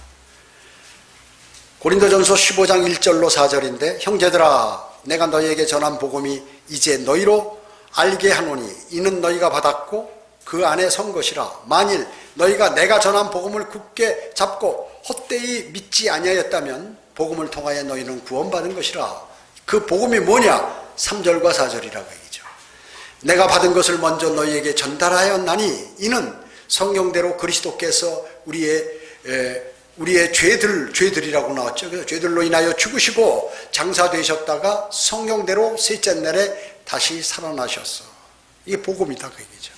고린도전서 15장 1절로 4절인데, 형제들아 내가 너희에게 전한 복음이 이제 너희로 알게 하노니 이는 너희가 받았고 그 안에 선 것이라. 만일 너희가 내가 전한 복음을 굳게 잡고 헛되이 믿지 아니하였다면 복음을 통하여 너희는 구원받은 것이라. 그 복음이 뭐냐? 3절과 4절이라고 얘기죠. 내가 받은 것을 먼저 너희에게 전달하였나니 이는 성경대로 그리스도께서 우리의 죄들이라고 나왔죠. 그래서 죄들로 인하여 죽으시고 장사되셨다가 성경대로 셋째 날에 다시 살아나셨어. 이게 복음이다 그 얘기죠.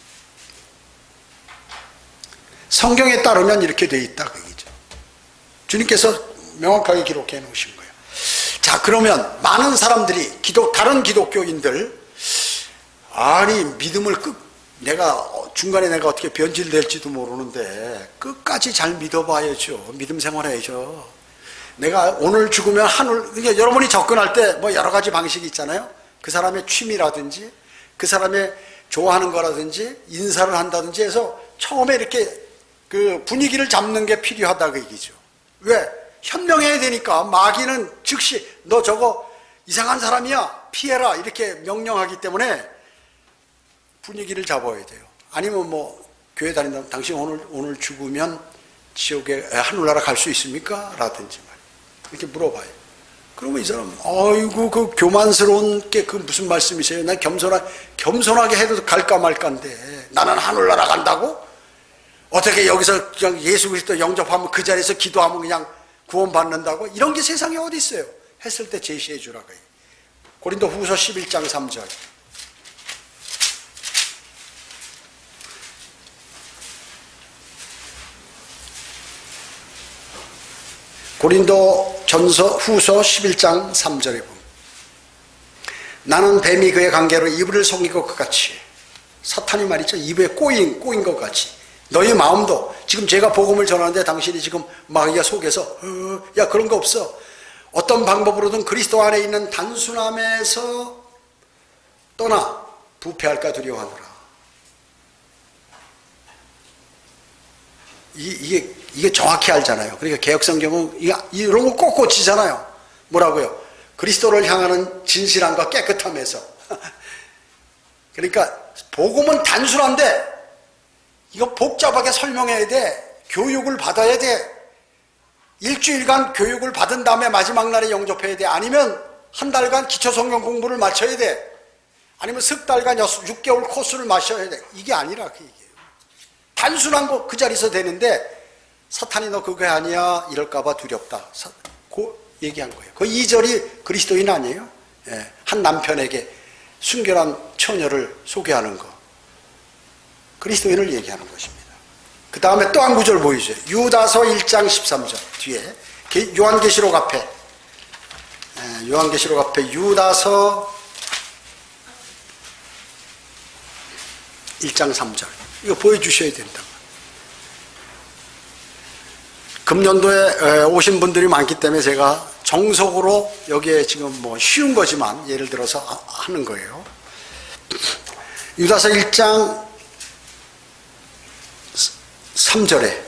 성경에 따르면 이렇게 돼 있다 그 얘기죠. 주님께서 명확하게 기록해 놓으신 거예요. 자, 그러면 많은 사람들이 다른 기독교인들, 아니 믿음을 내가 중간에 내가 어떻게 변질될지도 모르는데 끝까지 잘 믿어봐야죠. 믿음 생활해야죠. 내가 오늘 죽으면 하늘, 그러니까 여러분이 접근할 때 뭐 여러 가지 방식이 있잖아요. 그 사람의 취미라든지 그 사람의 좋아하는 거라든지 인사를 한다든지 해서 처음에 이렇게 그 분위기를 잡는 게 필요하다 그 얘기죠. 왜? 현명해야 되니까. 마귀는 즉시 너 저거 이상한 사람이야 피해라 이렇게 명령하기 때문에 분위기를 잡아야 돼요. 아니면 뭐 교회 다닌다면 당신 오늘 죽으면 지옥에 하늘나라 갈 수 있습니까? 라든지 이렇게 물어봐요. 그러면 이 사람 아이고 그 교만스러운 게 그 무슨 말씀이세요? 난 겸손하게 해도 갈까 말까인데 나는 하늘나라 간다고? 어떻게 여기서 그냥 예수 그리스도 영접하면 그 자리에서 기도하면 그냥 구원받는다고? 이런 게 세상에 어디 있어요? 했을 때 제시해 주라고 해요. 고린도 후서 11장 3절. 고린도 후서 11장 3절에 보면 나는 뱀이 그의 관계로 이불을 속인 것 같이 사탄이 말이죠. 입에 꼬인 것 같이 너희 마음도 지금 제가 복음을 전하는데 당신이 지금 마귀가 속에서 야 그런 거 없어. 어떤 방법으로든 그리스도 안에 있는 단순함에서 떠나 부패할까 두려워하노라. 이게 정확히 알잖아요. 그러니까 개혁성경은 이런 거 꼭 고치잖아요. 뭐라고요? 그리스도를 향하는 진실함과 깨끗함에서. 그러니까 복음은 단순한데 이거 복잡하게 설명해야 돼. 교육을 받아야 돼. 일주일간 교육을 받은 다음에 마지막 날에 영접해야 돼. 아니면 한 달간 기초성경 공부를 마쳐야 돼. 아니면 석 달간 6개월 코스를 마셔야 돼. 이게 아니라 그 얘기예요. 단순한 거 그 자리에서 되는데 사탄이 너 그거 아니야 이럴까봐 두렵다. 그 얘기한 거예요. 그 2절이 그리스도인 아니에요? 예, 한 남편에게 순결한 처녀를 소개하는 거. 그리스도인을 얘기하는 것입니다. 그 다음에 또 한 구절 보이죠. 유다서 1장 13절 뒤에 요한계시록 앞에 유다서 1장 3절 이거 보여주셔야 된다. 금년도에 오신 분들이 많기 때문에 제가 정석으로 여기에 지금 뭐 쉬운 거지만 예를 들어서 하는 거예요. 유다서 1장 3절에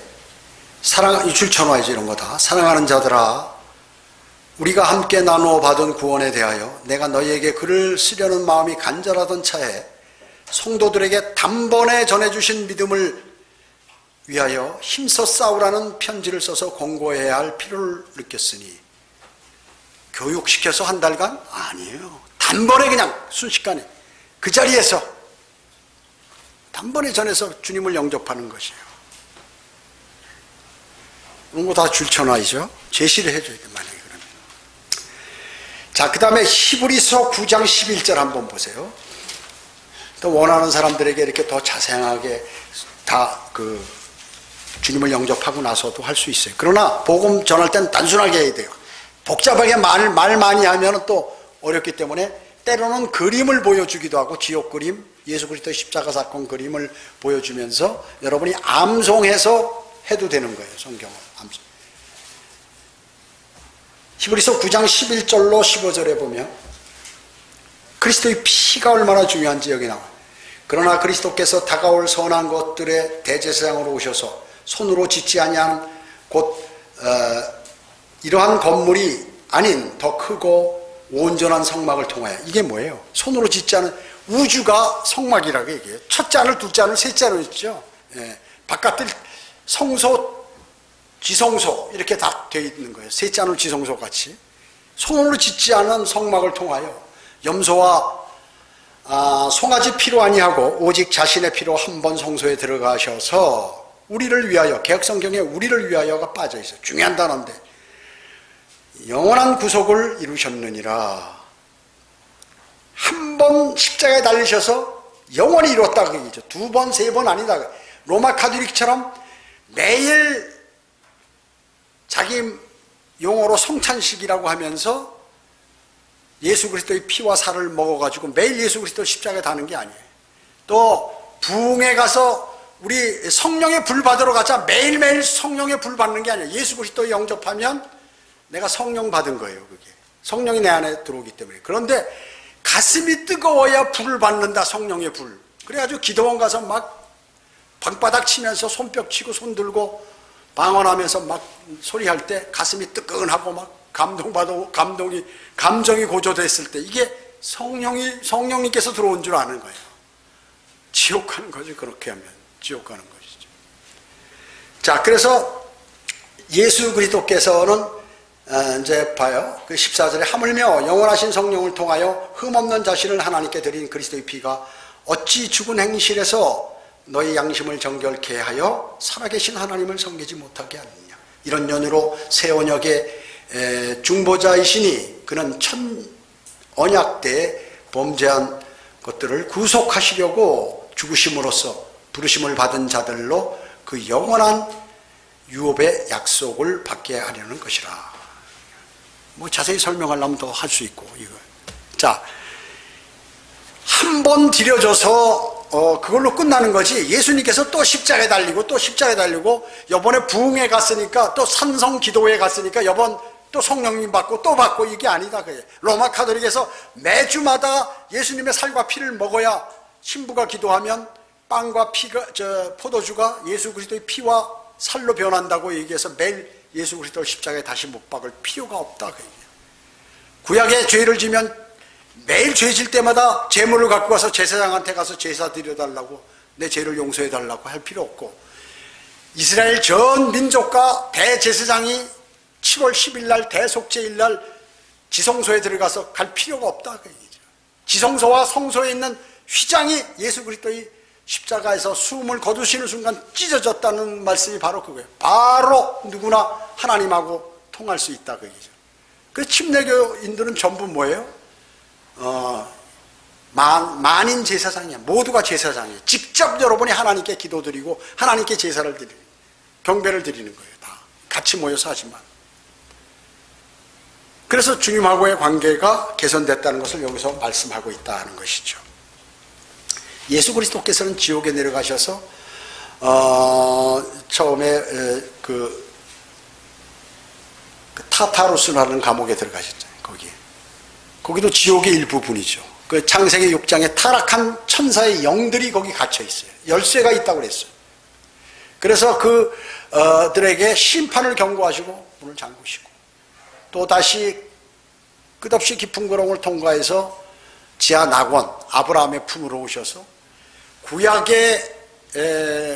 줄쳐놔야지 이런 거 다. 사랑하는 자들아 우리가 함께 나누어 받은 구원에 대하여 내가 너희에게 글을 쓰려는 마음이 간절하던 차에 성도들에게 단번에 전해주신 믿음을 위하여 힘써 싸우라는 편지를 써서 권고해야 할 필요를 느꼈으니 교육시켜서 한 달간? 아니에요. 단번에 그냥 순식간에 그 자리에서 단번에 전해서 주님을 영접하는 것이에요. 이런 거 다 줄쳐놔야죠. 제시를 해줘야 돼 만약에 그러면. 자, 그 다음에 히브리서 9장 11절 한번 보세요. 또 원하는 사람들에게 이렇게 더 자세하게 다 주님을 영접하고 나서도 할 수 있어요. 그러나 복음 전할 땐 단순하게 해야 돼요. 복잡하게 말 많이 하면 또 어렵기 때문에 때로는 그림을 보여주기도 하고 지옥 그림, 예수 그리스도 십자가 사건 그림을 보여주면서 여러분이 암송해서 해도 되는 거예요. 성경을 암송. 히브리서 9장 11절로 15절에 보면 그리스도의 피가 얼마나 중요한지 여기 나와요. 그러나 그리스도께서 다가올 선한 것들의 대제사장으로 오셔서 손으로 짓지 아니한 곧 이러한 건물이 아닌 더 크고 온전한 성막을 통하여. 이게 뭐예요? 손으로 짓지 않은 우주가 성막이라고 얘기해요. 첫째 안을 둘째 안을 셋째 안을 있죠. 예, 바깥을 성소 지성소 이렇게 다 되어 있는 거예요. 셋째 안을 지성소 같이 손으로 짓지 않은 성막을 통하여 염소와 송아지 피로 아니하고 오직 자신의 피로 한 번 성소에 들어가셔서 우리를 위하여, 개혁성경에 우리를 위하여가 빠져 있어요. 중요한 단어인데 영원한 구속을 이루셨느니라. 한 번 십자가에 달리셔서 영원히 이뤘다 그 얘기죠. 두 번, 세 번 아니다. 로마 카톨릭처럼 매일 자기 용어로 성찬식이라고 하면서 예수 그리스도의 피와 살을 먹어가지고 매일 예수 그리스도 십자가에 다는 게 아니에요. 또 부흥회 가서 우리 성령의 불 받으러 가자 매일매일 성령의 불 받는 게 아니에요. 예수 그리스도 영접하면 내가 성령 받은 거예요. 그게 성령이 내 안에 들어오기 때문에. 그런데 가슴이 뜨거워야 불을 받는다. 성령의 불. 그래가지고 기도원 가서 막 방바닥 치면서 손뼉 치고 손 들고 방언하면서 막 소리할 때 가슴이 뜨끈하고 막 감정이 고조됐을 때 이게 성령님께서 들어온 줄 아는 거예요. 지옥 가는 거죠. 그렇게 하면 지옥 가는 것이죠. 자, 그래서 예수 그리스도께서는 이제 봐요. 그 14절에 하물며 영원하신 성령을 통하여 흠없는 자신을 하나님께 드린 그리스도의 피가 어찌 죽은 행실에서 너희 양심을 정결케 하여 살아계신 하나님을 섬기지 못하게 하느냐. 이런 연유로 새 언약의 중보자이시니 그는 첫 언약 때 범죄한 것들을 구속하시려고 죽으심으로써 부르심을 받은 자들로 그 영원한 유업의 약속을 받게 하려는 것이라. 뭐 자세히 설명하려면 더 할 수 있고 이거. 자, 한 번 드려줘서 그걸로 끝나는 거지. 예수님께서 또 십자가에 달리고 또 십자가에 달리고 이번에 부흥회 갔으니까 또 산성 기도회 갔으니까 이번 또 성령님 받고 또 받고 이게 아니다. 그게 로마 카톨릭에서 매주마다 예수님의 살과 피를 먹어야 신부가 기도하면 빵과 피가 포도주가 예수 그리스도의 피와 살로 변한다고 얘기해서 매일 예수 그리스도를 십자가에 다시 못 박을 필요가 없다. 구약에 죄를 지면 매일 죄 질 때마다 제물을 갖고 가서 제사장한테 가서 제사 드려달라고 내 죄를 용서해달라고 할 필요 없고, 이스라엘 전 민족과 대제사장이 7월 10일 날 대속죄일 날 지성소에 들어가서 갈 필요가 없다 그 얘기죠. 지성소와 성소에 있는 휘장이 예수 그리스도의 십자가에서 숨을 거두시는 순간 찢어졌다는 말씀이 바로 그거예요. 바로 누구나 하나님하고 통할 수 있다 그 얘기죠. 그래서 침례교인들은 전부 뭐예요? 만인 제사장이야. 모두가 제사장이에요. 직접 여러분이 하나님께 기도드리고 하나님께 제사를 드리고 경배를 드리는 거예요. 다 같이 모여서 하지만. 그래서 주님하고의 관계가 개선됐다는 것을 여기서 말씀하고 있다는 것이죠. 예수 그리스도께서는 지옥에 내려가셔서 처음에 그 타타루스라는 감옥에 들어가셨잖아요. 거기도 지옥의 일부분이죠. 그 창세기 6장에 타락한 천사의 영들이 거기 갇혀 있어요. 열쇠가 있다고 그랬어요. 그래서 그들에게 심판을 경고하시고 문을 잠그시고 또 다시 끝없이 깊은 구렁을 통과해서 지하 낙원 아브라함의 품으로 오셔서 구약의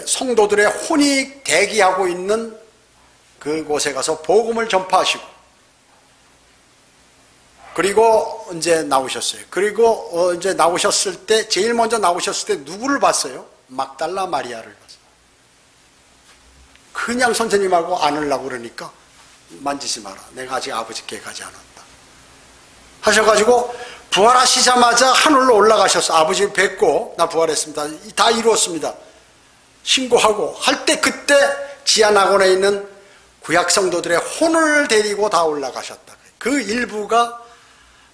성도들의 혼이 대기하고 있는 그곳에 가서 복음을 전파하시고, 그리고 이제 나오셨어요. 그리고 이제 나오셨을 때 제일 먼저 나오셨을 때 누구를 봤어요? 막달라 마리아를 봤어요. 그냥 선생님하고 안으려고 그러니까 만지지 마라. 내가 아직 아버지께 가지 않았다 하셔가지고 부활하시자마자 하늘로 올라가셨어. 아버지 뵙고 나 부활했습니다. 다 이루었습니다. 신고하고 할 때 그때 지하 낙원에 있는 구약 성도들의 혼을 데리고 다 올라가셨다. 그 일부가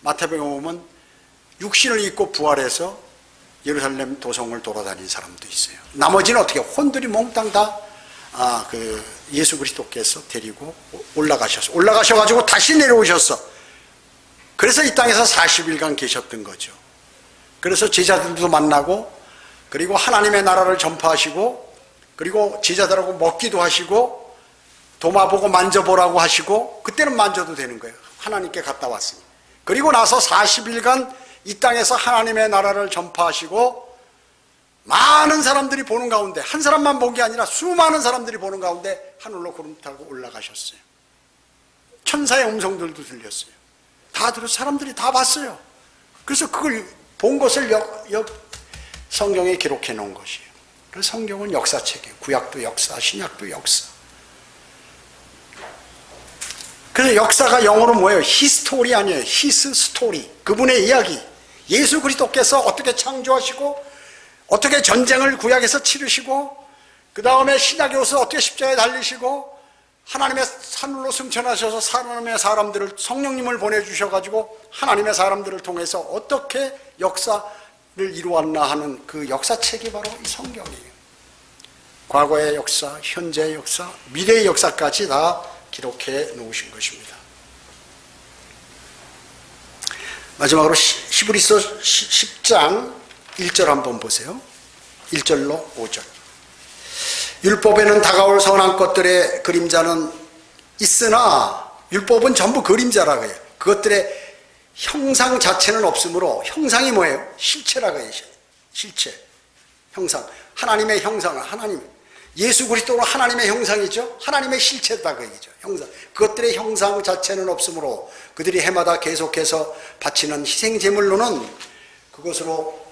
마태복음에 보면 육신을 입고 부활해서 예루살렘 도성을 돌아다닌 사람도 있어요. 나머지는 어떻게 혼들이 몽땅 다 예수 그리스도께서 데리고 올라가셔가지고 다시 내려오셨어. 그래서 이 땅에서 40일간 계셨던 거죠. 그래서 제자들도 만나고, 그리고 하나님의 나라를 전파하시고, 그리고 제자들하고 먹기도 하시고, 도마보고 만져보라고 하시고, 그때는 만져도 되는 거예요. 하나님께 갔다 왔으니. 그리고 나서 40일간 이 땅에서 하나님의 나라를 전파하시고, 많은 사람들이 보는 가운데, 한 사람만 본 게 아니라 수많은 사람들이 보는 가운데 하늘로 구름 타고 올라가셨어요. 천사의 음성들도 들렸어요. 다 들어서 사람들이 다 봤어요. 그래서 그걸 본 것을 성경에 기록해 놓은 것이에요. 그래서 성경은 역사책이에요. 구약도 역사, 신약도 역사. 그래서 역사가 영어로 뭐예요? 히스토리 아니에요. 히스 스토리. 그분의 이야기. 예수 그리스도께서 어떻게 창조하시고, 어떻게 전쟁을 구약에서 치르시고, 그 다음에 신약에 오서 어떻게 십자가에 달리시고, 하나님의 하늘로 승천하셔서 하나님의 사람들을, 성령님을 보내주셔가지고 하나님의 사람들을 통해서 어떻게 역사 이루었나 하는 그 역사책이 바로 이 성경이에요. 과거의 역사, 현재의 역사, 미래의 역사까지 다 기록해 놓으신 것입니다. 마지막으로 히브리서 10장 1절 한번 보세요. 1절로 5절. 율법에는 다가올 선한 것들의 그림자는 있으나, 율법은 전부 그림자라고 해요. 그것들의 형상 자체는 없으므로, 형상이 뭐예요? 실체라고 해요. 실체, 형상. 하나님의 형상, 하나님. 예수 그리스도는 하나님의 형상이죠. 하나님의 실체다 그 얘기죠. 형상. 그것들의 형상 자체는 없으므로 그들이 해마다 계속해서 바치는 희생제물로는 그것으로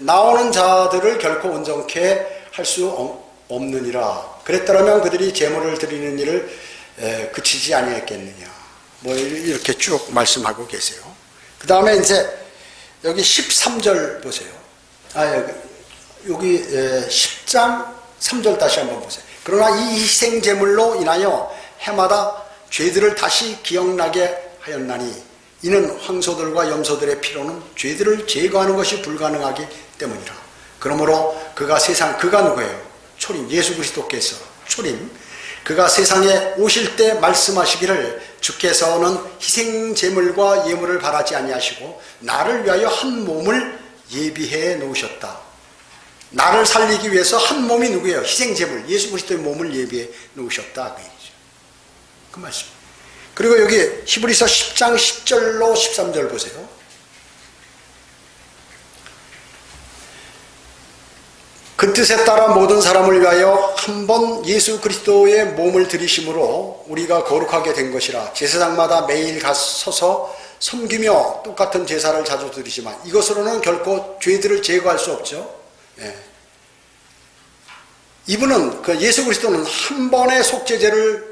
나오는 자들을 결코 온전케 할 수 없느니라. 그랬더라면 그들이 제물을 드리는 일을 그치지 아니했겠느냐. 뭐 이렇게 쭉 말씀하고 계세요. 그 다음에 이제 여기 13절 보세요. 여기 10장 3절 다시 한번 보세요. 그러나 이 희생제물로 인하여 해마다 죄들을 다시 기억나게 하였나니 이는 황소들과 염소들의 피로는 죄들을 제거하는 것이 불가능하기 때문이라. 그러므로 그가 누구예요? 초림, 예수 그리스도께서 초림, 그가 세상에 오실 때 말씀하시기를 주께서는 희생제물과 예물을 바라지 아니하시고 나를 위하여 한 몸을 예비해 놓으셨다. 나를 살리기 위해서 한 몸이 누구예요? 희생제물, 예수 그리스도의 몸을 예비해 놓으셨다 그 얘기죠. 그 말씀. 그리고 여기 히브리서 10장 10절로 13절 보세요. 그 뜻에 따라 모든 사람을 위하여 한 번 예수 그리스도의 몸을 들이심으로 우리가 거룩하게 된 것이라. 제사장마다 매일 서서 섬기며 똑같은 제사를 자주 드리지만 이것으로는 결코 죄들을 제거할 수 없죠. 이분은, 그 예수 그리스도는 한 번의 속죄제를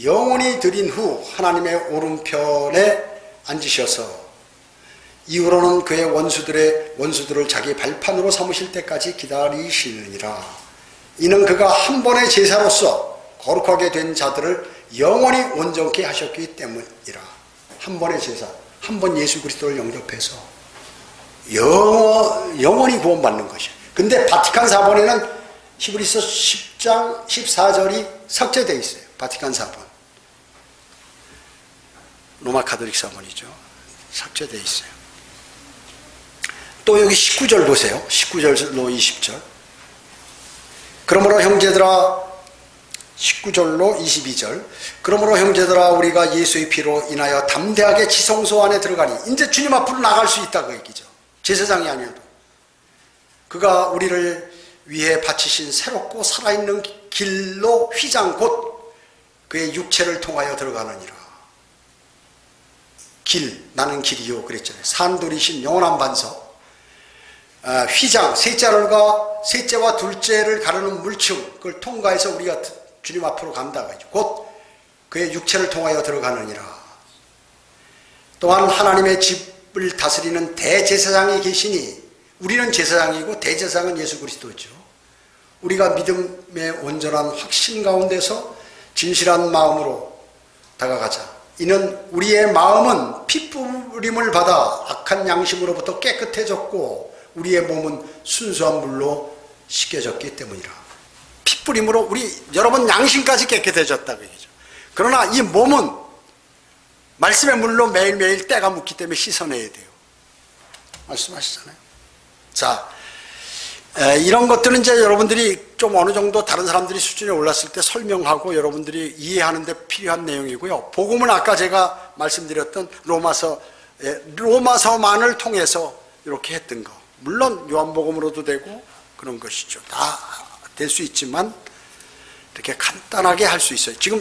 영원히 드린 후 하나님의 오른편에 앉으셔서 이후로는 그의 원수들을 자기 발판으로 삼으실 때까지 기다리시느니라. 이는 그가 한 번의 제사로서 거룩하게 된 자들을 영원히 온전케 하셨기 때문이라. 한 번의 제사, 한 번 예수 그리스도를 영접해서 영원히 구원받는 것이에요. 근데 바티칸 사본에는 히브리서 10장 14절이 삭제되어 있어요. 바티칸 사본. 로마 카톨릭 사본이죠. 삭제되어 있어요. 또 여기 19절 보세요. 19절로 20절. 그러므로 형제들아, 19절로 22절. 그러므로 형제들아, 우리가 예수의 피로 인하여 담대하게 지성소 안에 들어가니, 이제 주님 앞으로 나갈 수 있다 그 얘기죠. 제사장이 아니어도 그가 우리를 위해 바치신 새롭고 살아있는 길로 휘장 곧 그의 육체를 통하여 들어가느니라. 길, 나는 길이요 그랬잖아요. 산돌이신 영원한 반석. 휘장, 셋째와 둘째를 가르는 물층, 그걸 통과해서 우리가 주님 앞으로 간다. 곧 그의 육체를 통하여 들어가느니라. 또한 하나님의 집을 다스리는 대제사장이 계시니, 우리는 제사장이고 대제사장은 예수 그리스도죠. 우리가 믿음의 온전한 확신 가운데서 진실한 마음으로 다가가자. 이는 우리의 마음은 핏부림을 받아 악한 양심으로부터 깨끗해졌고 우리의 몸은 순수한 물로 씻겨졌기 때문이라. 핏부림으로 여러분 양심까지 깨끗해졌다고 얘기죠. 그러나 이 몸은 말씀의 물로 매일매일 때가 묻기 때문에 씻어내야 돼요. 말씀하시잖아요. 자, 이런 것들은 이제 여러분들이 좀 어느 정도 다른 사람들이 수준에 올랐을 때 설명하고 여러분들이 이해하는 데 필요한 내용이고요. 복음은 아까 제가 말씀드렸던 로마서만을 통해서 이렇게 했던 거. 물론 요한복음으로도 되고 그런 것이죠. 다 될 수 있지만 이렇게 간단하게 할 수 있어요. 지금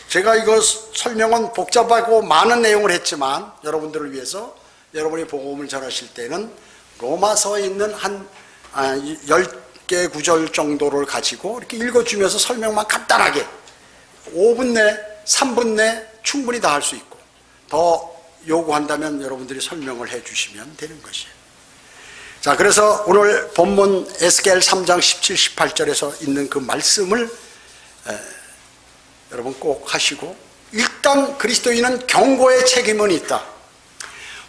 제가 이거 설명은 복잡하고 많은 내용을 했지만 여러분들을 위해서 여러분이 복음을 전하실 때는 로마서에 있는 한 10개 구절 정도를 가지고 이렇게 읽어주면서 설명만 간단하게 5분 내, 3분 내 충분히 다 할 수 있고 더 요구한다면 여러분들이 설명을 해 주시면 되는 것이에요. 자, 그래서 오늘 본문 에스겔 3장 17, 18절에서 있는 그 말씀을 여러분 꼭 하시고, 일단 그리스도인은 경고의 책임은 있다.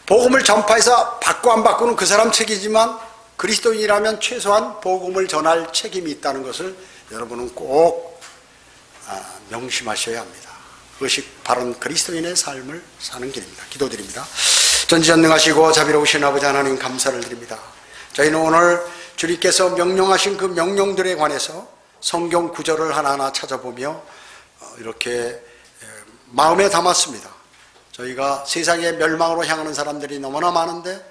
복음을 전파해서 받고 안 받고는 그 사람 책이지만 그리스도인이라면 최소한 복음을 전할 책임이 있다는 것을 여러분은 꼭 명심하셔야 합니다. 그것이 바른 그리스도인의 삶을 사는 길입니다. 기도드립니다. 전지전능하시고 자비로우신 아버지 하나님 감사를 드립니다. 저희는 오늘 주님께서 명령하신 그 명령들에 관해서 성경 구절을 하나하나 찾아보며 이렇게 마음에 담았습니다. 저희가 세상의 멸망으로 향하는 사람들이 너무나 많은데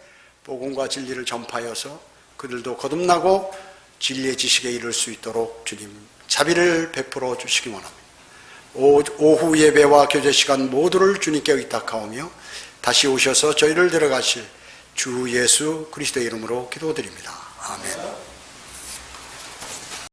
복음과 진리를 전파하여서 그들도 거듭나고 진리의 지식에 이를 수 있도록 주님 자비를 베풀어 주시기 원합니다. 오후 예배와 교제 시간 모두를 주님께 의탁하오며 다시 오셔서 저희를 데려가실 주 예수 그리스도의 이름으로 기도드립니다. 아멘.